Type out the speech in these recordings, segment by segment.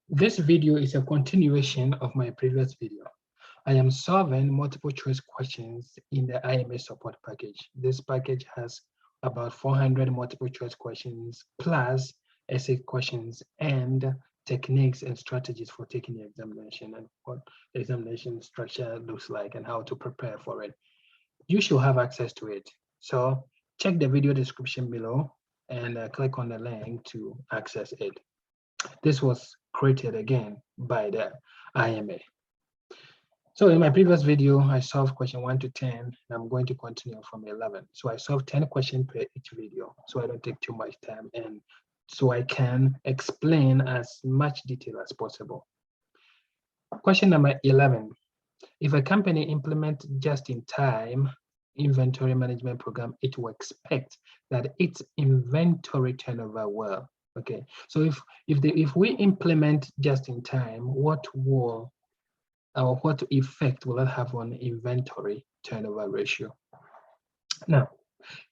This video is a continuation of my previous video. I am solving multiple choice questions in the IMA support package. This package has about 400 multiple choice questions plus essay questions and techniques and strategies for taking the examination and what the examination structure looks like and how to prepare for it. You should have access to it. So check the video description below and click on the link to access it. This was created again by the IMA. So in my previous video, I solved question 1 to 10, and I'm going to continue from 11. So I solved 10 questions per each video, so I don't take too much time, and so I can explain as much detail as possible. Question number 11. If a company implements just-in-time inventory management program, it will expect that its inventory turnover will. Okay, so if we implement just-in-time, what effect will that have on inventory turnover ratio? Now,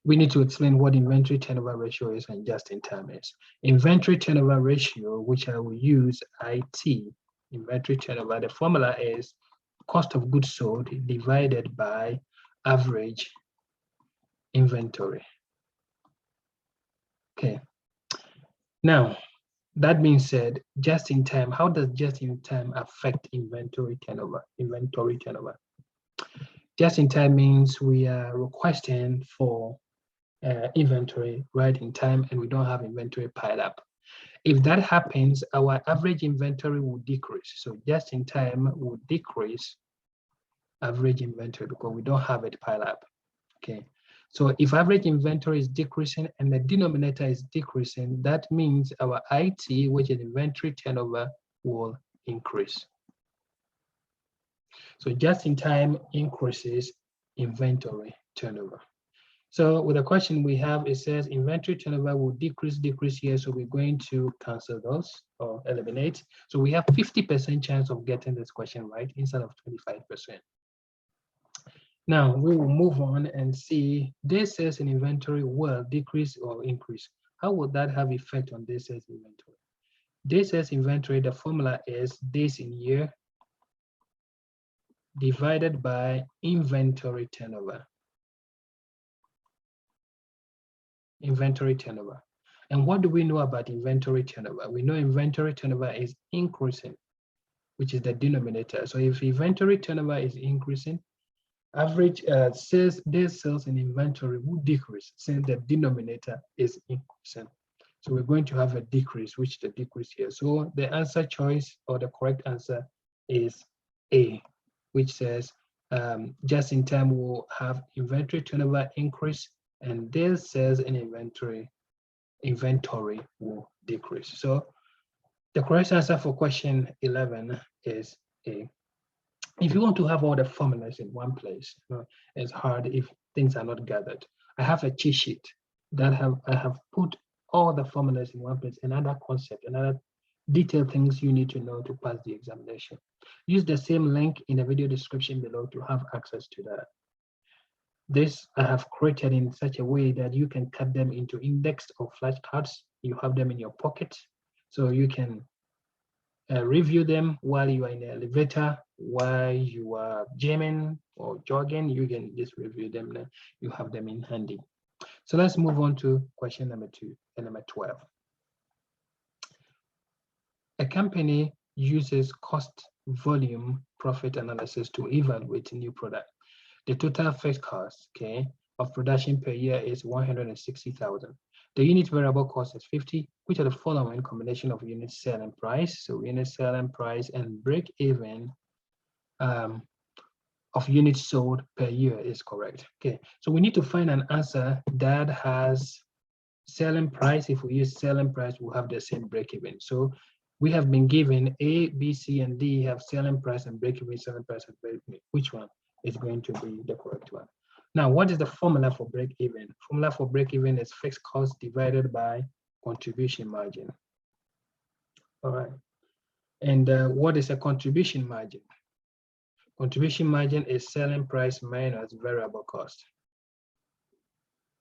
we need to explain what inventory turnover ratio is and just-in-time is. Inventory turnover ratio, which I will use IT, inventory turnover, the formula is cost of goods sold divided by average inventory. Okay. Now, that being said, just in time, how does just in time affect inventory turnover? Inventory turnover. Just in time means we are requesting for inventory right in time and we don't have inventory piled up. If that happens, our average inventory will decrease. So just in time will decrease average inventory because we don't have it piled up. Okay. So if average inventory is decreasing and the denominator is decreasing, that means our IT, which is inventory turnover, will increase. So just in time increases inventory turnover. So with the question we have, it says inventory turnover will decrease here. So we're going to cancel those or eliminate. So we have 50% chance of getting this question right instead of 25%. Now we will move on and see days sales in inventory will decrease or increase. How would that have effect on days sales inventory? Days sales inventory, the formula is days in year divided by inventory turnover. Inventory turnover. And what do we know about inventory turnover? We know inventory turnover is increasing, which is the denominator. So if inventory turnover is increasing, average days sales in inventory will decrease since the denominator is increasing. So we're going to have a decrease, which is the decrease here. So the answer choice or the correct answer is A, which says just in time we'll have inventory turnover increase and days sales in inventory will decrease. So the correct answer for question 11 is A. If you want to have all the formulas in one place, it's hard if things are not gathered. I have a cheat sheet that I have put all the formulas in one place, another concept, another detailed things you need to know to pass the examination. Use the same link in the video description below to have access to that. This I have created in such a way that you can cut them into indexed or flashcards. You have them in your pocket, so you can review them while you are in the elevator, while you are gymming or jogging. You can just review them. You have them in handy. So let's move on to question number 2 and number 12. A company uses cost, volume, profit analysis to evaluate a new product. The total fixed cost, okay, of production per year is 160,000. The unit variable cost is 50, which are the following combination of unit selling price. So unit selling price and break even of units sold per year is correct. Okay, so we need to find an answer that has selling price. If we use selling price, we'll have the same break even. So we have been given A, B, C, and D have selling price and break even, selling price and break even. Which one is going to be the correct one? Now, what is the formula for break even? Formula for break even is fixed cost divided by contribution margin. All right. And what is a contribution margin? Contribution margin is selling price minus variable cost.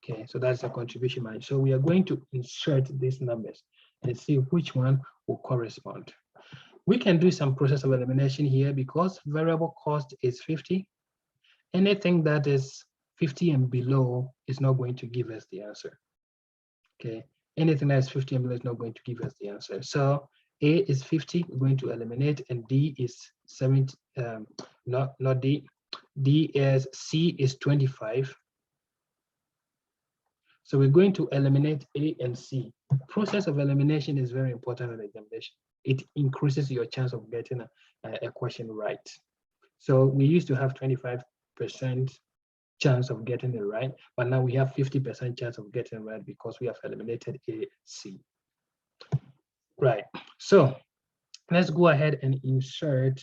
Okay, so that's a contribution margin. So we are going to insert these numbers and see which one will correspond. We can do some process of elimination here because variable cost is 50. Anything that is 50 and below is not going to give us the answer. Okay, anything that is 50 and below is not going to give us the answer. So A is 50, we're going to eliminate, and D is 70, not D. D is C is 25. So we're going to eliminate A and C. Process of elimination is very important in examination. It increases your chance of getting a question right. So we used to have 25% chance of getting it right, but now we have 50% chance of getting it right because we have eliminated A and C. Right, so let's go ahead and insert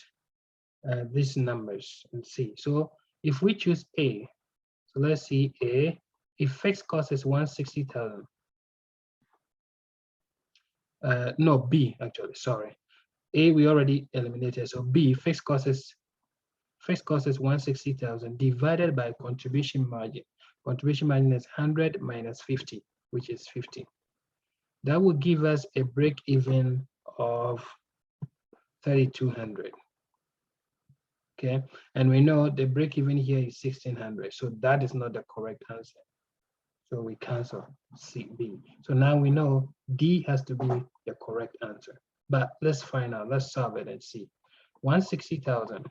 these numbers and see. So if we choose A, so let's see A, if fixed cost is 160,000. No, B actually, sorry. A we already eliminated, so B fixed cost is 160,000 divided by contribution margin. Contribution margin is 100 minus 50, which is 50. That will give us a break even of 3,200. Okay, and we know the break even here is 1,600, so that is not the correct answer. So we cancel B. So now we know D has to be the correct answer. But let's find out, let's solve it and see. 160,000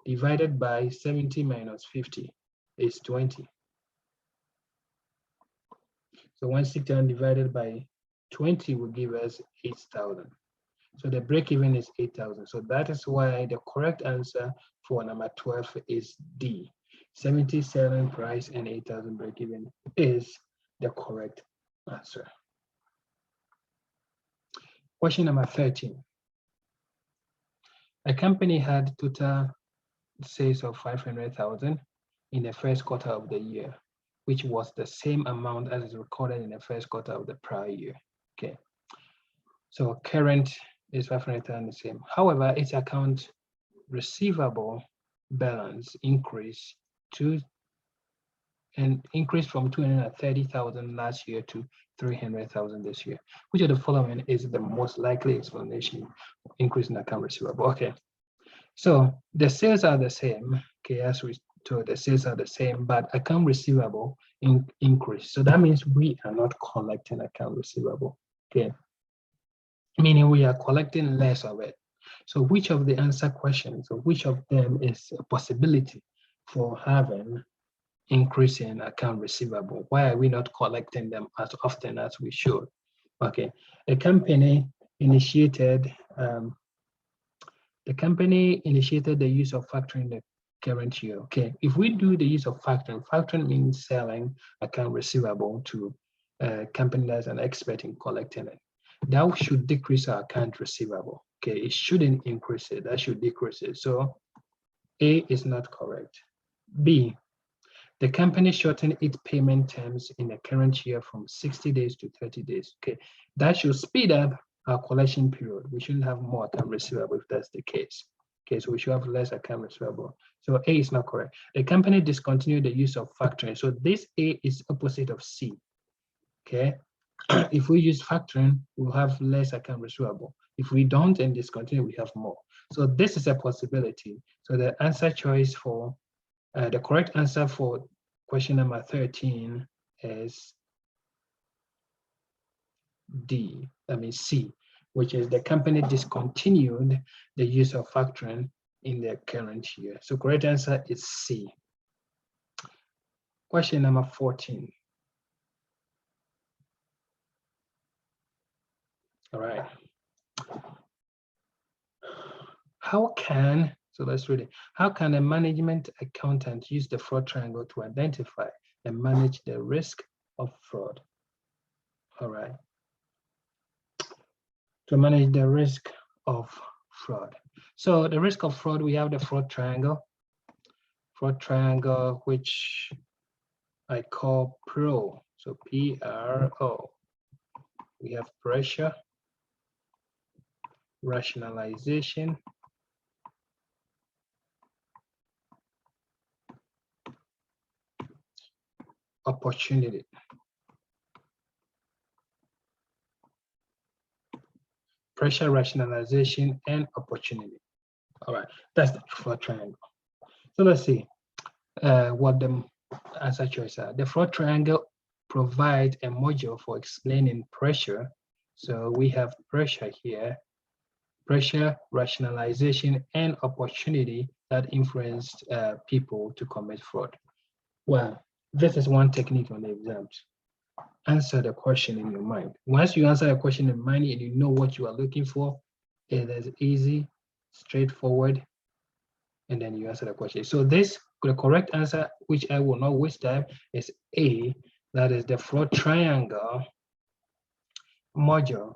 divided by 70 minus 50 is 20. So 160,000 divided by 20 will give us 8,000. So the break even is 8,000. So that is why the correct answer for number 12 is D. 70 selling price and 8,000 break even is the correct answer. Question number 13. A company had total sales of 500,000 in the first quarter of the year, which was the same amount as is recorded in the first quarter of the prior year. Okay. So current is 500,000 the same. However, its account receivable balance increased from 230,000 last year to 300,000 this year. Which of the following is the most likely explanation for increase in account receivable? Okay, so the sales are the same. Okay, as we told, the sales are the same, but account receivable increase. So that means we are not collecting account receivable. Okay, meaning we are collecting less of it. So which of the answer questions, or which of them is a possibility for having increase in account receivable? Why are we not collecting them as often as we should? Okay, a company initiated the use of factoring the current year. Okay, if we do the use of factoring means selling account receivable to a company that's an expert in collecting it. That should decrease our account receivable. Okay, it shouldn't increase it, that should decrease it. So A is not correct. B, the company shortened its payment terms in the current year from 60 days to 30 days. Okay, that should speed up our collection period. We shouldn't have more account receivable if that's the case. Okay, so we should have less account receivable. So A is not correct. The company discontinued the use of factoring. So this A is opposite of C. Okay, if we use factoring, we'll have less account receivable. If we don't and discontinue, we have more. So this is a possibility. So the answer choice for the correct answer for question number 13 is D, C, which is the company discontinued the use of factoring in the current year. So correct answer is C. Question number 14. All right. So let's read it. How can a management accountant use the fraud triangle to identify and manage the risk of fraud? All right. To manage the risk of fraud. So the risk of fraud, we have the fraud triangle, which I call PRO. So PRO. We have pressure, rationalization, opportunity. pressure, rationalization, and opportunity. All right, that's the fraud triangle. So let's see what the answer choices are. The fraud triangle provides a module for explaining pressure. So we have pressure here, pressure, rationalization, and opportunity that influenced people to commit fraud. Well, this is one technique on the exams. Answer the question in your mind. Once you answer the question in mind and you know what you are looking for, it is easy, straightforward, and then you answer the question. So this, the correct answer, which I will not waste time, is A. That is the fraud triangle module.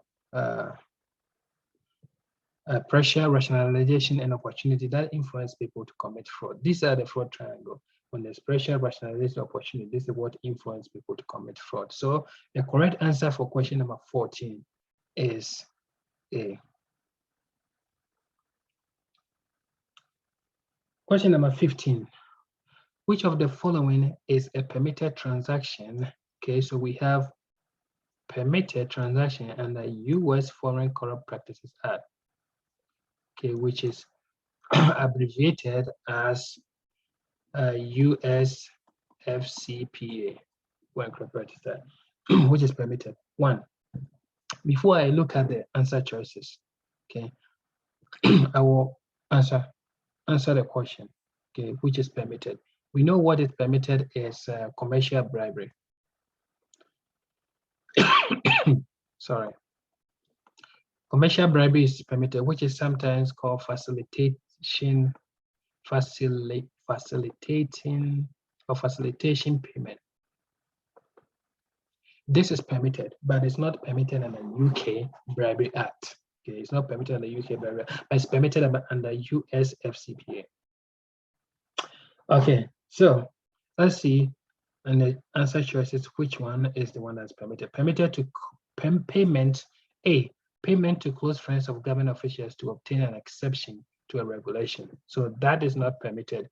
Pressure, rationalization, and opportunity that influence people to commit fraud. These are the fraud triangle. When there's pressure, rationalization, opportunity, this is what influence people to commit fraud. So the correct answer for question number 14 is A. Question number 15. Which of the following is a permitted transaction? Okay, so we have permitted transaction under U.S. Foreign Corrupt Practices Act, okay, which is abbreviated as US FCPA, which is permitted. One, before I look at the answer choices, okay, I will answer the question, okay, which is permitted. We know what is permitted is commercial bribery. Sorry. Commercial bribery is permitted, which is sometimes called facilitating payment. This is permitted, but it's not permitted under UK Bribery Act. Okay, it's not permitted under UK Bribery Act, but it's permitted under US FCPA. Okay, so let's see, and the answer choice is which one is the one that's permitted. Permitted to payment, A, payment to close friends of government officials to obtain an exception to a regulation. So that is not permitted.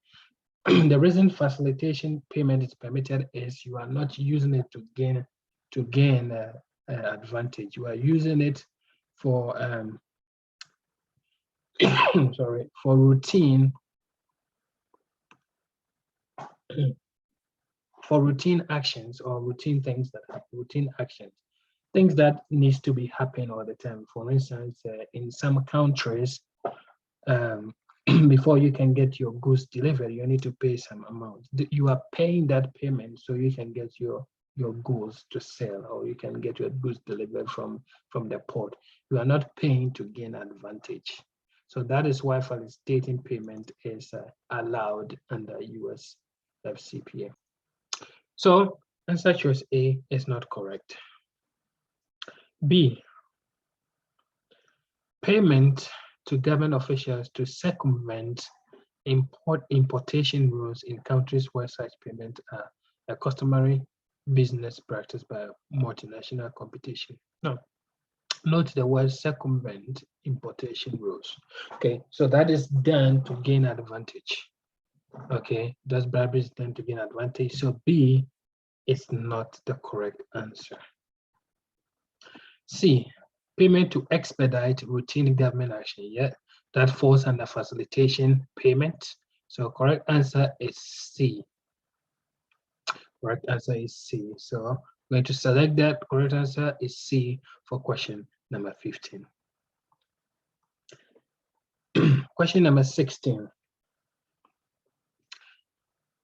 The reason facilitation payment is permitted is you are not using it to gain advantage. You are using it for for routine actions or routine things that have routine actions, things that needs to be happening all the time. For instance, in some countries, before you can get your goods delivered, you need to pay some amount. You are paying that payment so you can get your goods to sell, or you can get your goods delivered from the port. You are not paying to gain advantage. So that is why facilitating payment is allowed under US FCPA. So answer choice A is not correct. B, payment to government officials to circumvent importation rules in countries where such payments are a customary business practice by multinational competition. No, note the word circumvent importation rules. Okay, so that is done to gain advantage. Okay, that's bribery is done to gain advantage. So B is not the correct answer. C, payment to expedite routine government action. Yeah, that falls under facilitation payment. So correct answer is C. Correct answer is C. So I'm going to select that. Correct answer is C for question number 15. Question number 16.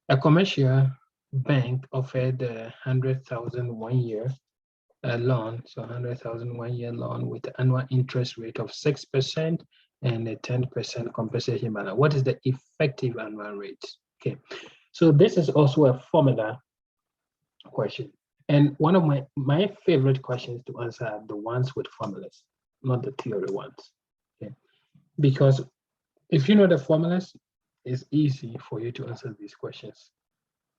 A commercial bank offered 100,000 1-year loan, so 100,000 1-year loan with annual interest rate of 6% and a 10% compensation balance. What is the effective annual rate? Okay, so this is also a formula question, and one of my favorite questions to answer are the ones with formulas, not the theory ones. Okay, because if you know the formulas, it's easy for you to answer these questions.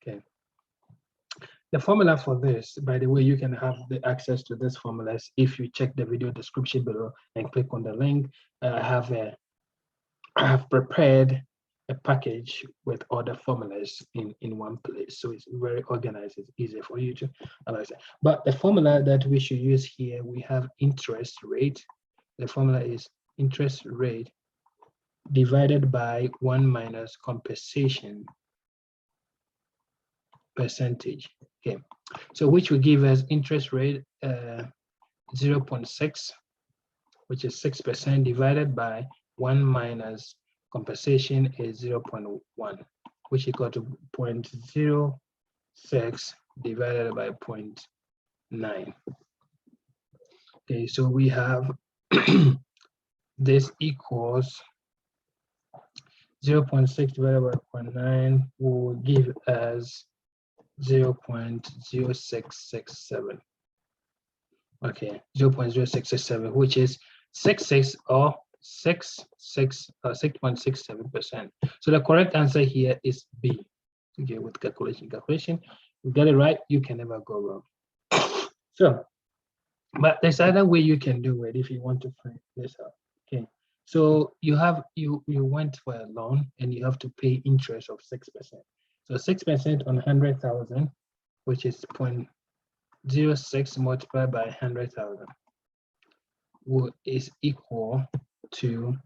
Okay. The formula for this, by the way, you can have the access to this formulas if you check the video description below and click on the link. I have prepared a package with all the formulas in one place, so it's very organized. It's easier for you to analyze it. But the formula that we should use here, we have interest rate, The formula is interest rate divided by 1 minus compensation percentage. Okay, so which will give us interest rate 0.6, which is 6%, divided by 1 minus compensation is 0.1, which equal to 0.06 divided by 0.9. Okay, so we have this equals 0.6 divided by 0.9 will give us 0.0667. Okay, 0.0667, which is 6.67%. So the correct answer here is B. Okay, with calculation, you get it right, you can never go wrong. So, but there's other way you can do it if you want to find this out. Okay, so you went for a loan and you have to pay interest of 6%. So 6% on 100,000, which is 0.06 multiplied by 100,000, is equal to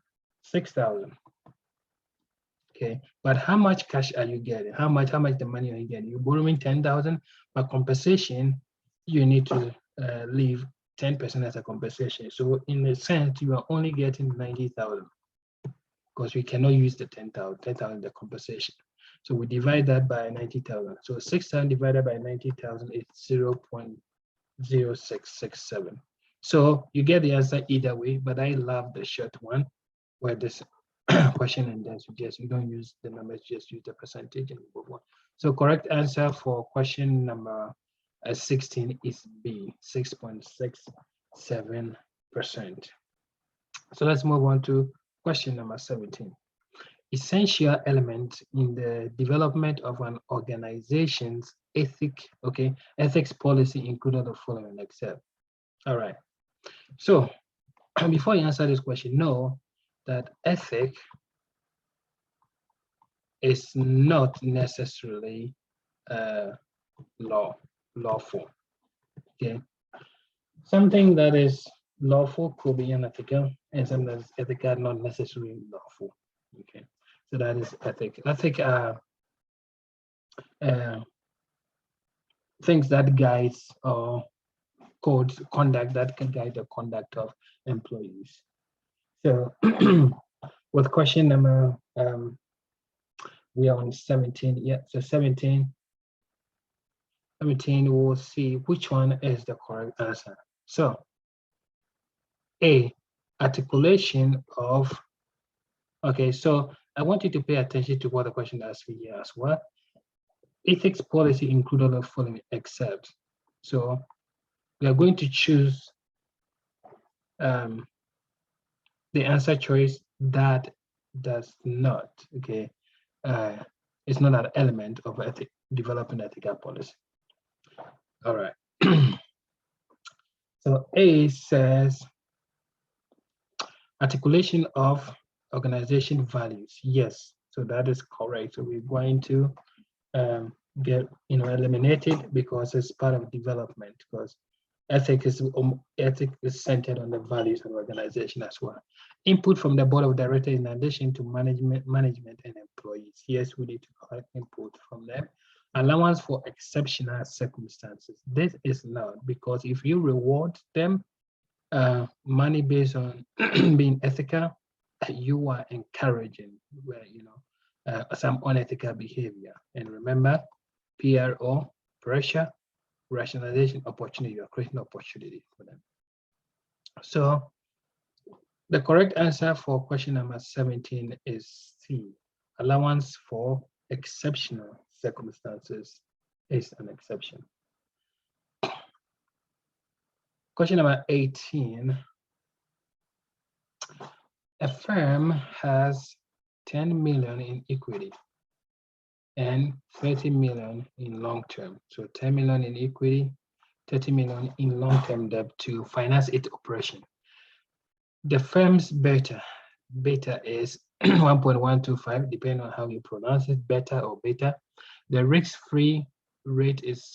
6,000. Okay, but how much cash are you getting? How much the money are you getting? You're borrowing 10,000, but compensation, you need to leave 10% as a compensation. So in a sense, you are only getting 90,000 because we cannot use the 10,000 the compensation. So we divide that by 90,000. So 6,000 divided by 90,000 is 0.0667. So you get the answer either way, but I love the short one where this question and then you don't use the numbers, just use the percentage and move on. So correct answer for question number 16 is B, 6.67%. So let's move on to question number 17. Essential element in the development of an organization's ethics policy included the following, except. All right. So before you answer this question, know that ethic is not necessarily lawful. Okay, something that is lawful could be unethical, and something that is ethical not necessarily lawful. Okay, so that is ethic. Ethic are things that guides or codes conduct that can guide the conduct of employees. So with question number we are on 17. Yeah, so 17, we'll see which one is the correct answer. So A, articulation of, okay, so I want you to pay attention to what the question asks me here as well. Ethics policy include all the following except. So we are going to choose the answer choice that does not, okay, it's not an element of developing ethical policy. All right. So A says articulation of organization values. Yes, so that is correct. So we're going to get eliminated because it's part of development, because ethic is centered on the values of the organization as well. Input from the board of directors in addition to management and employees. Yes, we need to collect input from them. Allowance for exceptional circumstances. This is not, because if you reward them money based on being ethical, you are encouraging some unethical behavior. And remember, PRO, pressure, rationalization, opportunity. You are creating opportunity for them. So the correct answer for question number 17 is C. Allowance for exceptional circumstances is an exception. Question number 18. A firm has 10 million in equity and 30 million in long term. So 10 million in equity, 30 million in long term debt to finance its operation. The firm's beta is 1.125, depending on how you pronounce it, beta or beta. The risk-free rate is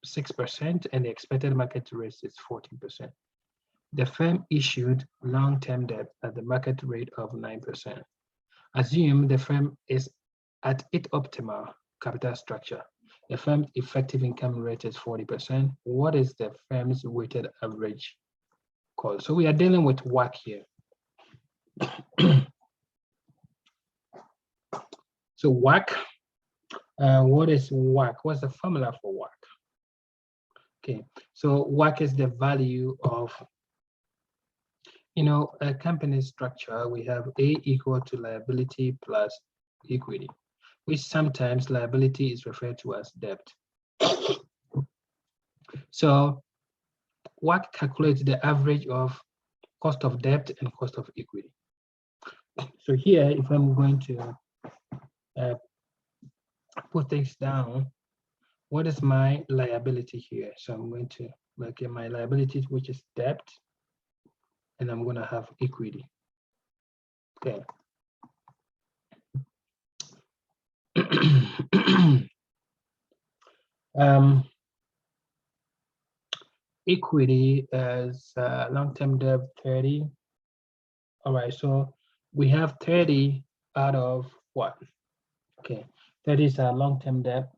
6%, and the expected market risk is 14%. The firm issued long-term debt at the market rate of 9%. Assume the firm is at its optimal capital structure. The firm's effective income rate is 40%. What is the firm's weighted average cost? So we are dealing with WACC here. So WACC, what is WACC? What's the formula for WACC? Okay, so WACC is the value of, a company structure. We have A equal to liability plus equity, which sometimes liability is referred to as debt. So WACC calculates the average of cost of debt and cost of equity. So here, if I'm going to put things down, what is my liability here? So I'm going to make my liability, which is debt, and I'm going to have equity. Okay. Equity is long-term debt 30. All right, so we have 30 out of what? Okay, 30 is our long-term debt.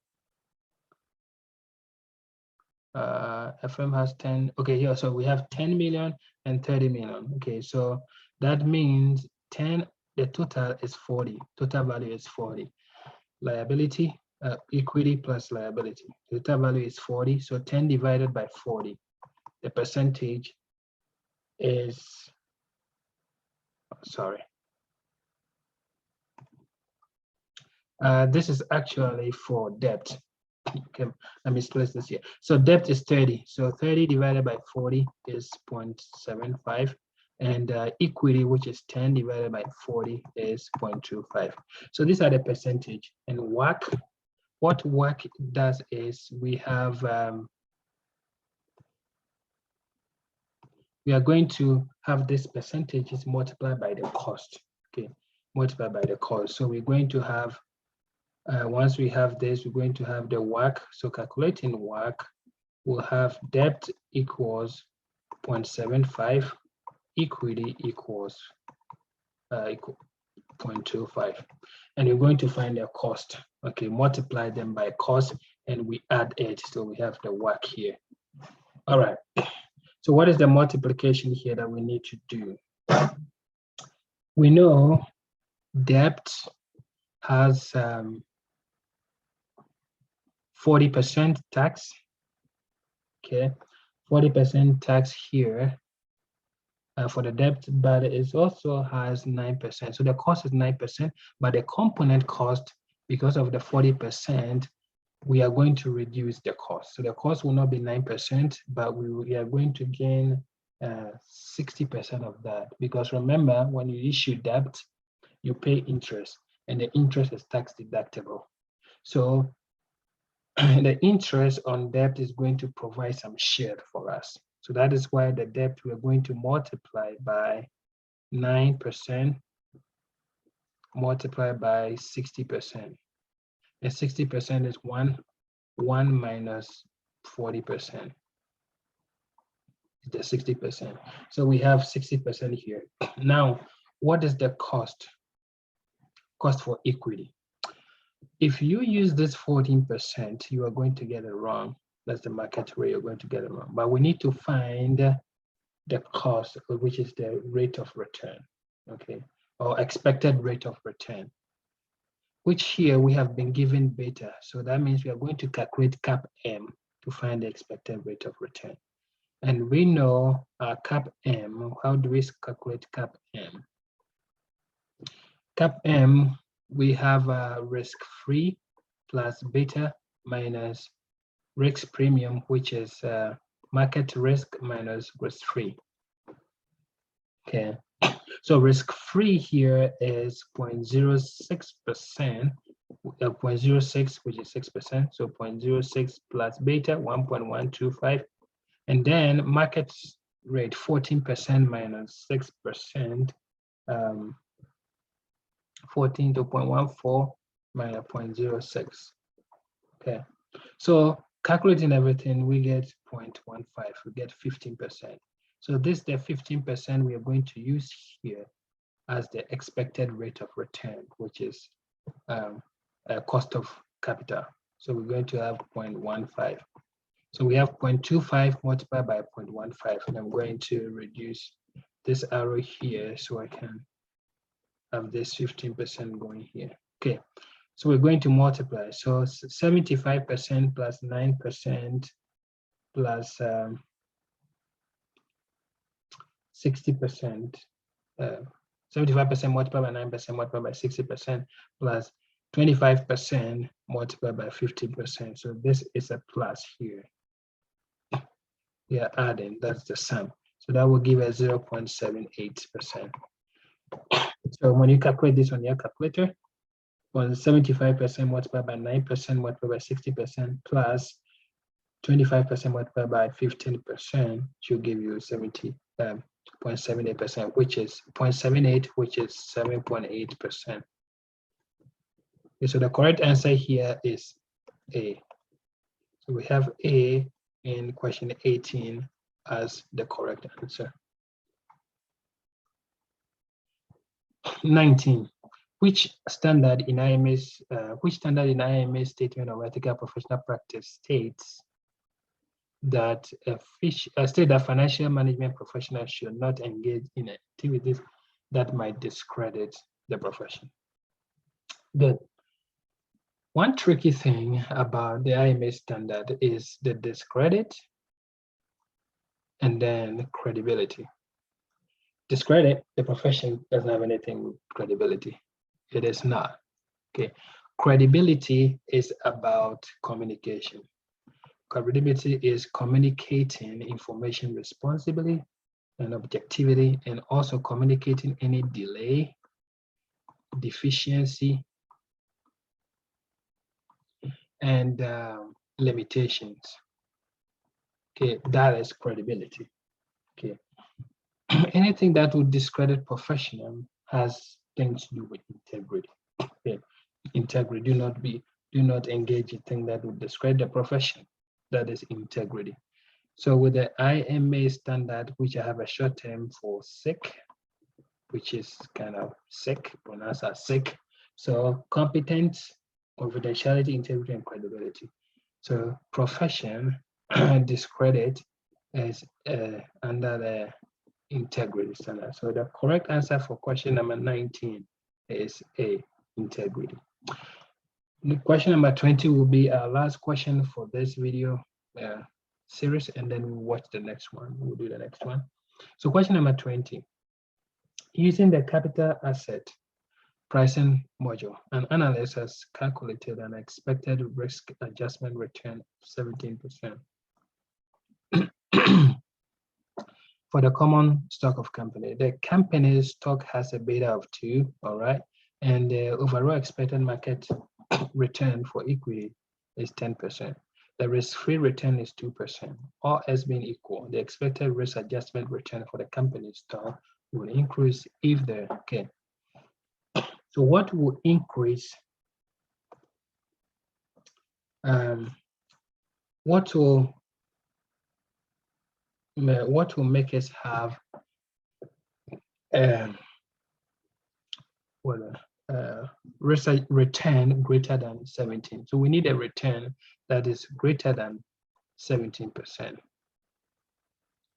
FM has 10. Okay, here, so we have 10 million and 30 million. Okay, so that means 10, the total is 40. Total value is 40. Liability, equity plus liability. Total value is 40. So 10 divided by 40. The percentage is, sorry. This is actually for debt. Okay, let me split this here. So debt is 30. So 30 divided by 40 is 0.75. And equity, which is 10 divided by 40 is 0.25. So these are the percentage. And WACC, what WACC does is we have, we are going to have this percentage is multiplied by the cost. Okay, multiplied by the cost. So we're going to have, once we have this, we're going to have the WACC. So calculating WACC, we'll have debt equals 0.75, equity equals 0.25. And you're going to find their cost. Okay, multiply them by cost and we add it. So we have the WACC here. All right. So what is the multiplication here that we need to do? We know debt has 40% tax. Okay, 40% tax here for the debt, but it also has 9%. So the cost is 9%, but the component cost, because of the 40%, we are going to reduce the cost. So the cost will not be 9%, but we are going to gain 60% of that. Because remember, when you issue debt, you pay interest, and the interest is tax deductible. So the interest on debt is going to provide some shield for us. So that is why the debt we're going to multiply by 9%, multiplied by 60%. And 60% is 1 minus 40%. The 60%. So we have 60% here. Now, what is the cost? Cost for equity. If you use this 14%, you are going to get it wrong. That's the market rate, you're going to get it wrong. But we need to find the cost, which is the rate of return, okay, or expected rate of return, which here we have been given beta. So that means we are going to calculate cap M to find the expected rate of return. And we know cap M. How do we calculate cap M? Cap M, we have risk-free plus beta minus risk premium, which is market risk minus risk-free. Okay, so risk-free here is 0.06%, 0.06, which is 6%. So 0.06 plus beta, 1.125. And then market rate, 14% minus 6%, 14 to 0.14 minus 0.06. Okay, so calculating everything, we get 0.15, we get 15%. So this is the 15% we are going to use here as the expected rate of return, which is a cost of capital. So we're going to have 0.15. So we have 0.25 multiplied by 0.15, and I'm going to reduce this arrow here so I can have this 15% going here. Okay, so we're going to multiply. So 75% plus 9% plus 60%, 75% multiplied by 9% multiplied by 60% plus 25% multiplied by 15%. So this is a plus here. We are adding, that's the sum. So that will give us 0.78%. So when you calculate this on your calculator, 75% multiplied by 9% multiplied by 60% plus 25% multiplied by 15% should give you 0.78%, which is 0.78, which is 7.8%. Okay, so the correct answer here is A. So we have A in question 18 as the correct answer. 19. Which standard in IMA's statement of ethical professional practice states that financial management professionals should not engage in activities that might discredit the profession? Good. One tricky thing about the IMA standard is the discredit and then credibility. Discredit, the profession doesn't have anything with credibility. It is not. Okay. Credibility is about communication. Credibility is communicating information responsibly and objectivity, and also communicating any delay, deficiency, and limitations. Okay, that is credibility. Okay, anything that would discredit professional has things to do with integrity. Okay, integrity. Do not engage in things that would discredit the profession. That is integrity. So with the IMA standard, which I have a short term for SICK, which is kind of SICK, pronounced as SICK. So competence, confidentiality, integrity, and credibility. So profession discredit is under the integrity standard. So the correct answer for question number 19 is A, integrity. The question number 20 will be our last question for this video series, and then we'll watch the next one. We'll do the next one. So question number 20. Using the capital asset pricing module, an analyst has calculated an expected risk adjustment return of 17% for the common stock of company. The company's stock has a beta of 2, all right, and the overall expected market return for equity is 10%. The risk-free return is 2%. All else being equal, the expected risk adjustment return for the company's stock will increase if the, okay. So what will increase? What will make us have risk return greater than 17? So we need a return that is greater than 17%.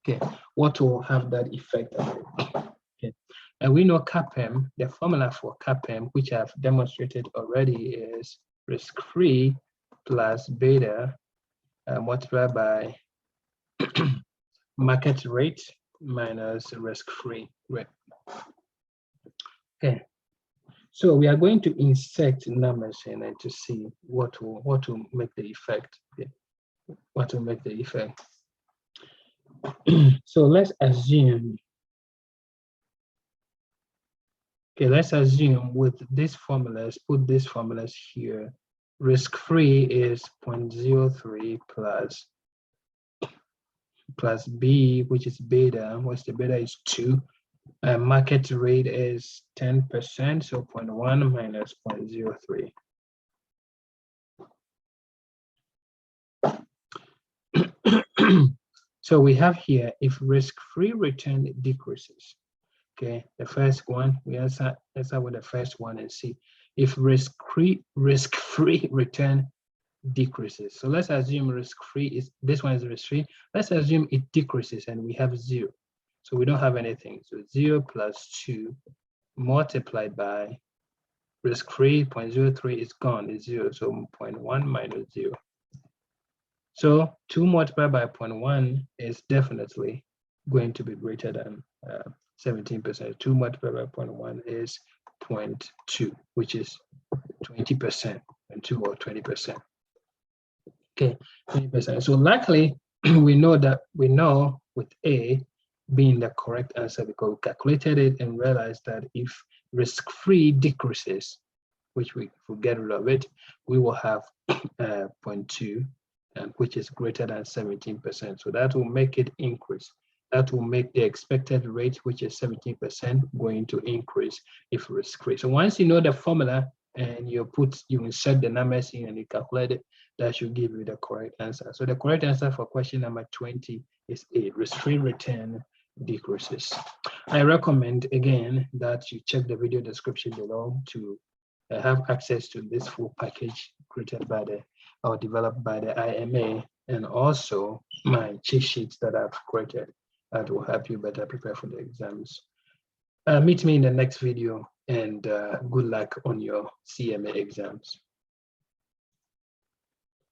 Okay, what will have that effect? Okay, and we know CAPM, the formula for CAPM, which I've demonstrated already, is risk-free plus beta multiplied by market rate minus risk-free rate. Okay, so we are going to insert numbers in it to see what will make the effect. Okay. What will make the effect? So let's assume. Okay, let's assume with these formulas, put these formulas here. Risk-free is 0.03 plus B, which is beta. What's the beta is 2. Market rate is 10%, so 0.1 minus 0.03. So we have here, if risk-free return decreases. Okay, the first one, we answer with the first one and see if risk-free return decreases. So let's assume risk-free is, this one is risk-free. Let's assume it decreases and we have 0. So we don't have anything. So 0 plus 2 multiplied by risk-free, 0.03 is gone, is 0. So 0.1 minus 0. So 2 multiplied by 0.1 is definitely going to be greater than 17%. 2 multiplied by 0.1 is 0.2, which is 20%, and 2 or 20%. Okay, 20%. So luckily, we know with A being the correct answer because we calculated it and realized that if risk-free decreases, which we get rid of it, we will have 0.2, which is greater than 17%. So that will make it increase. That will make the expected rate, which is 17%, going to increase if risk-free. So once you know the formula and you insert the numbers in and you calculate it, that should give you the correct answer. So the correct answer for question number 20 is A, risk-free return decreases. I recommend again that you check the video description below to have access to this full package created by or developed by the IMA, and also my cheat sheets that I've created that will help you better prepare for the exams. Meet me in the next video, and good luck on your CMA exams.